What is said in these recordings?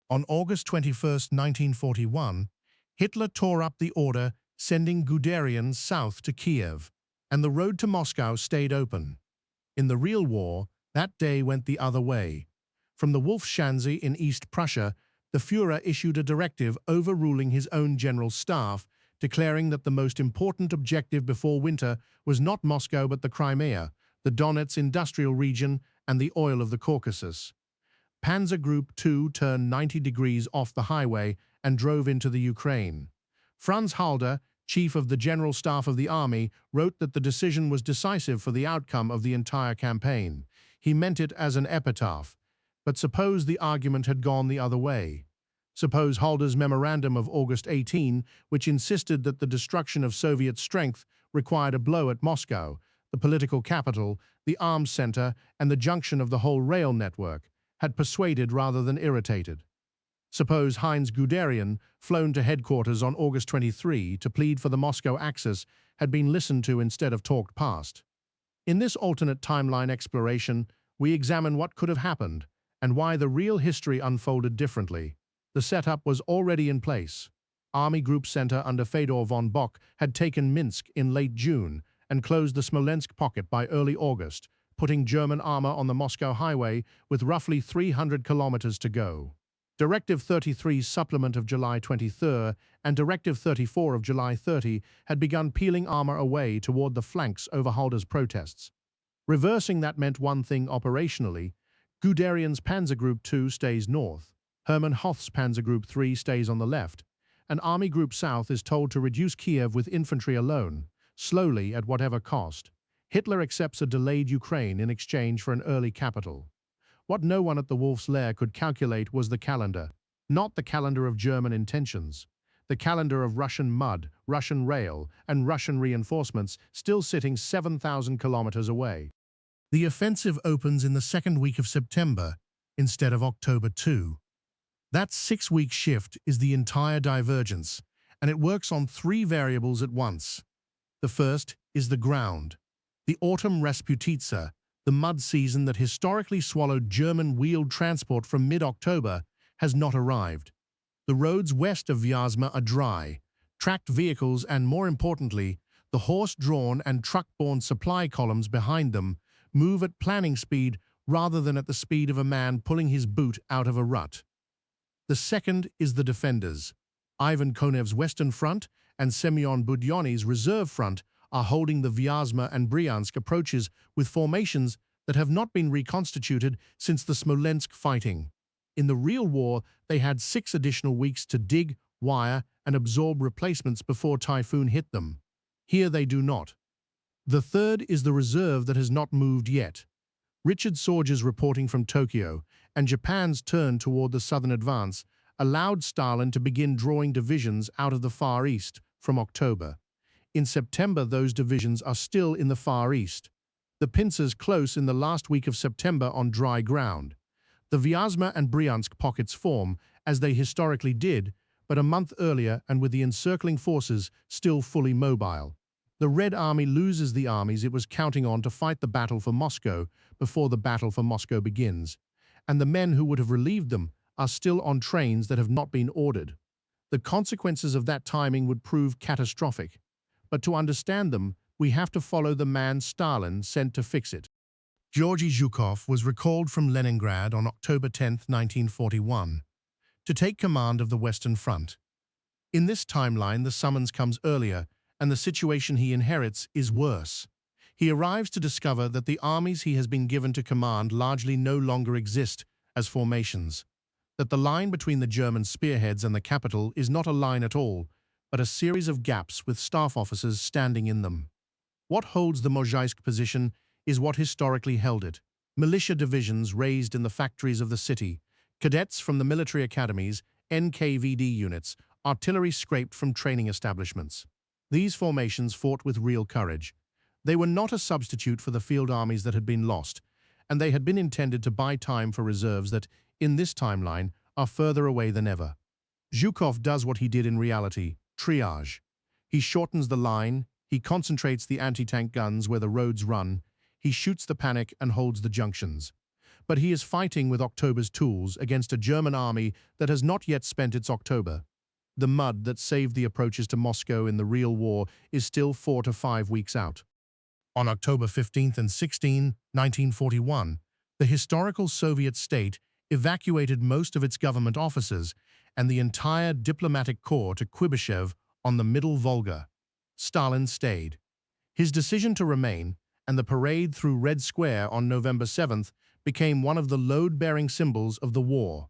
On August 21, 1941, Hitler tore up the order sending Guderian south to Kiev, and the road to Moscow stayed open. In the real war, that day went the other way. From the Wolfschanze in East Prussia, the Führer issued a directive overruling his own general staff, declaring that the most important objective before winter was not Moscow but the Crimea, the Donets industrial region, and the oil of the Caucasus. Panzer Group 2 turned 90 degrees off the highway and drove into the Ukraine. Franz Halder, chief of the General Staff of the Army, wrote that the decision was decisive for the outcome of the entire campaign. He meant it as an epitaph. But suppose the argument had gone the other way. Suppose Halder's memorandum of August 18, which insisted that the destruction of Soviet strength required a blow at Moscow, the political capital, the arms center, and the junction of the whole rail network, had persuaded rather than irritated. Suppose Heinz Guderian, flown to headquarters on August 23 to plead for the Moscow Axis, had been listened to instead of talked past. In this alternate timeline exploration, we examine what could have happened and why the real history unfolded differently. The setup was already in place. Army Group Center under Fedor von Bock had taken Minsk in late June and closed the Smolensk pocket by early August, putting German armor on the Moscow highway with roughly 300 kilometers to go. Directive 33's supplement of July 23 and Directive 34 of July 30 had begun peeling armor away toward the flanks over Halder's protests. Reversing that meant one thing operationally: Guderian's Panzer Group 2 stays north, Hermann Hoth's Panzer Group 3 stays on the left, and Army Group South is told to reduce Kiev with infantry alone, slowly at whatever cost. Hitler accepts a delayed Ukraine in exchange for an early capital. What no one at the Wolf's Lair could calculate was the calendar, not the calendar of German intentions, the calendar of Russian mud, Russian rail, and Russian reinforcements still sitting 7,000 kilometers away. The offensive opens in the second week of September instead of October 2. That 6-week shift is the entire divergence, and it works on 3 variables at once. The first is the ground. The autumn rasputitsa, the mud season that historically swallowed German wheeled transport from mid-October, has not arrived. The roads west of Vyazma are dry. Tracked vehicles and, more importantly, the horse-drawn and truck-borne supply columns behind them move at planning speed rather than at the speed of a man pulling his boot out of a rut. The second is the defenders. Ivan Konev's Western Front and Semyon Budyonny's Reserve Front are holding the Vyazma and Bryansk approaches with formations that have not been reconstituted since the Smolensk fighting. In the real war, they had 6 additional weeks to dig, wire, and absorb replacements before Typhoon hit them. Here they do not. The third is the reserve that has not moved yet. Richard Sorge's reporting from Tokyo and Japan's turn toward the southern advance allowed Stalin to begin drawing divisions out of the Far East from October. In September, those divisions are still in the Far East. The pincers close in the last week of September on dry ground. The Vyazma and Bryansk pockets form, as they historically did, but a month earlier and with the encircling forces still fully mobile. The Red Army loses the armies it was counting on to fight the battle for Moscow before the battle for Moscow begins, and the men who would have relieved them are still on trains that have not been ordered. The consequences of that timing would prove catastrophic, but to understand them, we have to follow the man Stalin sent to fix it. Georgy Zhukov was recalled from Leningrad on October 10, 1941, to take command of the Western Front. In this timeline, the summons comes earlier, and the situation he inherits is worse. He arrives to discover that the armies he has been given to command largely no longer exist as formations, that the line between the German spearheads and the capital is not a line at all, but a series of gaps with staff officers standing in them. What holds the Mozhaisk position is what historically held it: militia divisions raised in the factories of the city, cadets from the military academies, NKVD units, artillery scraped from training establishments. These formations fought with real courage. They were not a substitute for the field armies that had been lost, and they had been intended to buy time for reserves that, in this timeline, are further away than ever. Zhukov does what he did in reality: triage. He shortens the line, he concentrates the anti-tank guns where the roads run, he shoots the panic and holds the junctions. but he is fighting with October's tools against a German army that has not yet spent its October. The mud that saved the approaches to Moscow in the real war is still 4 to 5 weeks out. On October 15 and 16, 1941, the historical Soviet state evacuated most of its government offices and the entire diplomatic corps to Kuibyshev on the Middle Volga. Stalin stayed. His decision to remain and the parade through Red Square on November 7th became one of the load-bearing symbols of the war.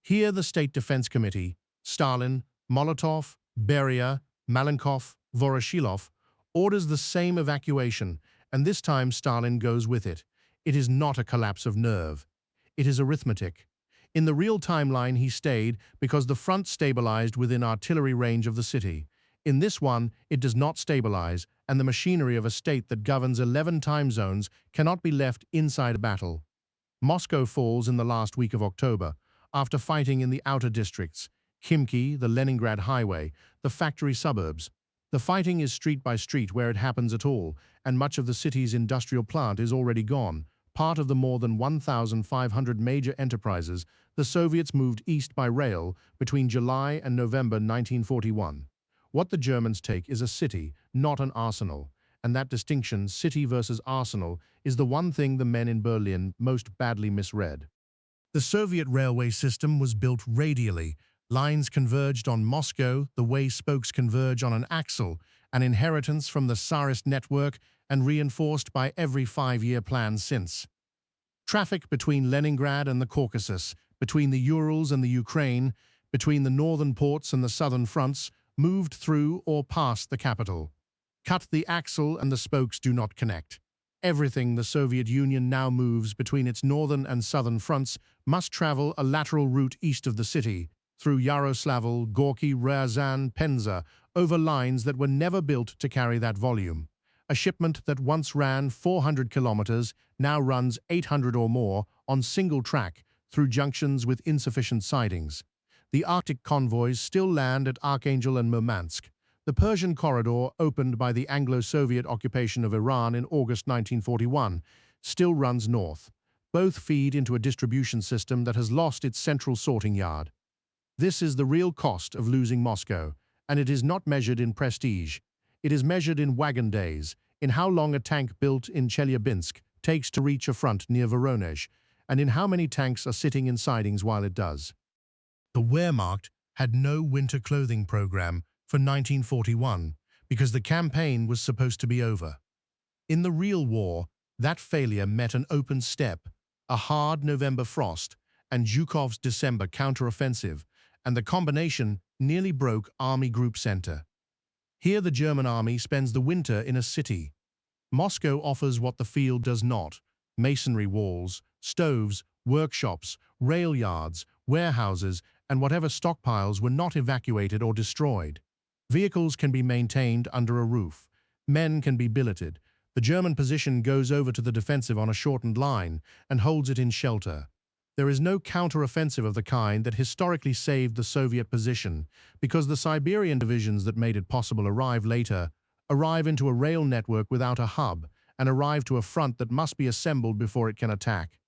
Here the State Defense Committee, Stalin, Molotov, Beria, Malenkov, Voroshilov, orders the same evacuation, and this time Stalin goes with it. It is not a collapse of nerve. It is arithmetic. In the real timeline he stayed because the front stabilized within artillery range of the city. In this one, it does not stabilize, and the machinery of a state that governs 11 time zones cannot be left inside a battle. Moscow falls in the last week of October, after fighting in the outer districts, Khimki, the Leningrad highway, the factory suburbs. The fighting is street by street where it happens at all, and much of the city's industrial plant is already gone. Part of the more than 1,500 major enterprises, the Soviets moved east by rail between July and November 1941. What the Germans take is a city, not an arsenal, and that distinction, city versus arsenal, is the one thing the men in Berlin most badly misread. The Soviet railway system was built radially. Lines converged on Moscow the way spokes converge on an axle, an inheritance from the Tsarist network and reinforced by every 5-year plan since. Traffic between Leningrad and the Caucasus, between the Urals and the Ukraine, between the northern ports and the southern fronts, moved through or past the capital. Cut the axle and the spokes do not connect. Everything the Soviet Union now moves between its northern and southern fronts must travel a lateral route east of the city, through Yaroslavl, Gorky, Ryazan, Penza, over lines that were never built to carry that volume. A shipment that once ran 400 kilometers now runs 800 or more on single track through junctions with insufficient sidings. The Arctic convoys still land at Archangel and Murmansk. The Persian corridor, opened by the Anglo-Soviet occupation of Iran in August 1941, still runs north. Both feed into a distribution system that has lost its central sorting yard. This is the real cost of losing Moscow, and it is not measured in prestige. It is measured in wagon days, in how long a tank built in Chelyabinsk takes to reach a front near Voronezh, and in how many tanks are sitting in sidings while it does. The Wehrmacht had no winter clothing program for 1941 because the campaign was supposed to be over. In the real war, that failure met an open steppe, a hard November frost, and Zhukov's December counteroffensive, and the combination nearly broke Army Group Center. Here the German army spends the winter in a city. Moscow offers what the field does not: masonry walls, stoves, workshops, rail yards, warehouses, and whatever stockpiles were not evacuated or destroyed. Vehicles can be maintained under a roof. Men can be billeted. The German position goes over to the defensive on a shortened line and holds it in shelter. There is no counter-offensive of the kind that historically saved the Soviet position, because the Siberian divisions that made it possible arrive later, arrive into a rail network without a hub, and arrive to a front that must be assembled before it can attack.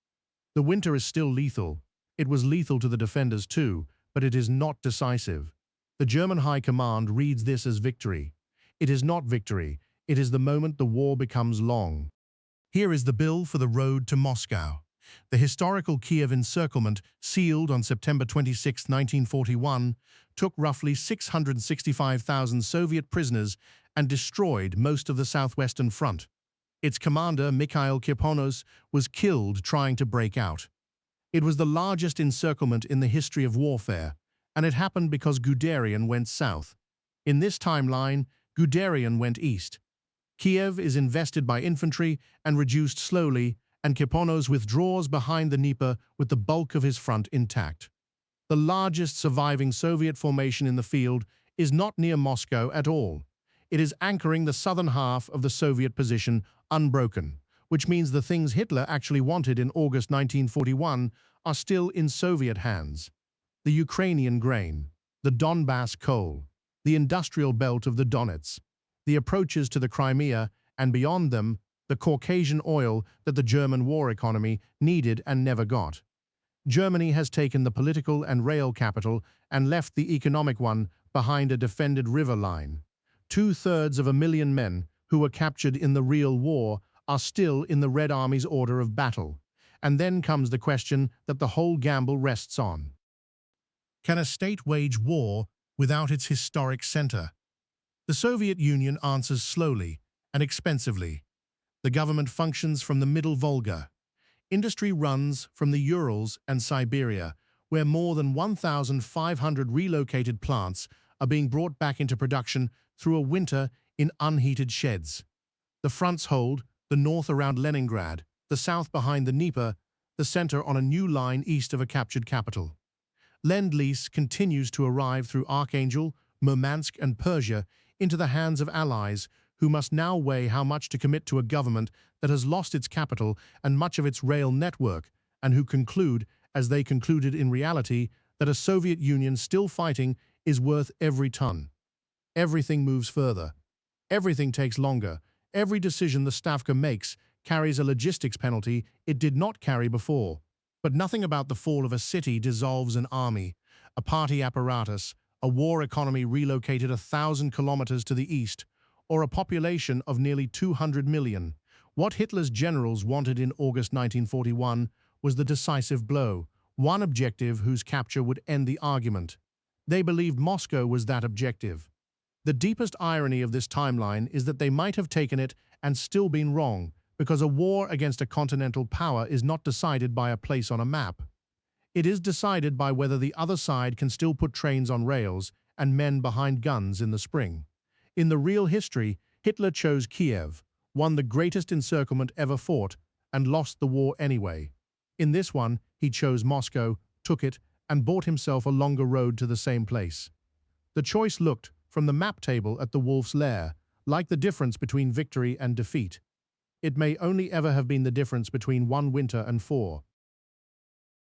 The winter is still lethal. It was lethal to the defenders too, but it is not decisive. The German High Command reads this as victory. It is not victory. It is the moment the war becomes long. Here is the bill for the road to Moscow. The historical Kiev encirclement, sealed on September 26, 1941, took roughly 665,000 Soviet prisoners and destroyed most of the southwestern front. Its commander, Mikhail Kirponos, was killed trying to break out. It was the largest encirclement in the history of warfare, and it happened because Guderian went south. In this timeline, Guderian went east. Kiev is invested by infantry and reduced slowly, and Kirponos withdraws behind the Dnieper with the bulk of his front intact. The largest surviving Soviet formation in the field is not near Moscow at all. It is anchoring the southern half of the Soviet position unbroken, which means the things Hitler actually wanted in August 1941 are still in Soviet hands. The Ukrainian grain, the Donbass coal, the industrial belt of the Donets, the approaches to the Crimea, and beyond them, the Caucasian oil that the German war economy needed and never got. Germany has taken the political and rail capital and left the economic one behind a defended river line. 2/3 of a million men who were captured in the real war are still in the Red Army's order of battle. And then comes the question that the whole gamble rests on. Can a state wage war without its historic center? The Soviet Union answers slowly and expensively. The government functions from the middle Volga. Industry runs from the Urals and Siberia, where more than 1,500 relocated plants are being brought back into production through a winter in unheated sheds. The fronts hold, the north around Leningrad, the south behind the Dnieper, the center on a new line east of a captured capital. Lend-Lease continues to arrive through Archangel, Murmansk and Persia into the hands of allies who must now weigh how much to commit to a government that has lost its capital and much of its rail network, and who conclude, as they concluded in reality, that a Soviet Union still fighting is worth every ton. Everything moves further. Everything takes longer. Every decision the Stavka makes carries a logistics penalty it did not carry before. But nothing about the fall of a city dissolves an army, a party apparatus, a war economy relocated 1,000 kilometers to the east, or a population of nearly 200 million. What Hitler's generals wanted in August 1941 was the decisive blow, one objective whose capture would end the argument. They believed Moscow was that objective. The deepest irony of this timeline is that they might have taken it and still been wrong, because a war against a continental power is not decided by a place on a map. It is decided by whether the other side can still put trains on rails and men behind guns in the spring. In the real history, Hitler chose Kiev, won the greatest encirclement ever fought, and lost the war anyway. In this one, he chose Moscow, took it, and bought himself a longer road to the same place. The choice looked, from the map table at the wolf's lair, like the difference between victory and defeat. It may only ever have been the difference between one winter and four.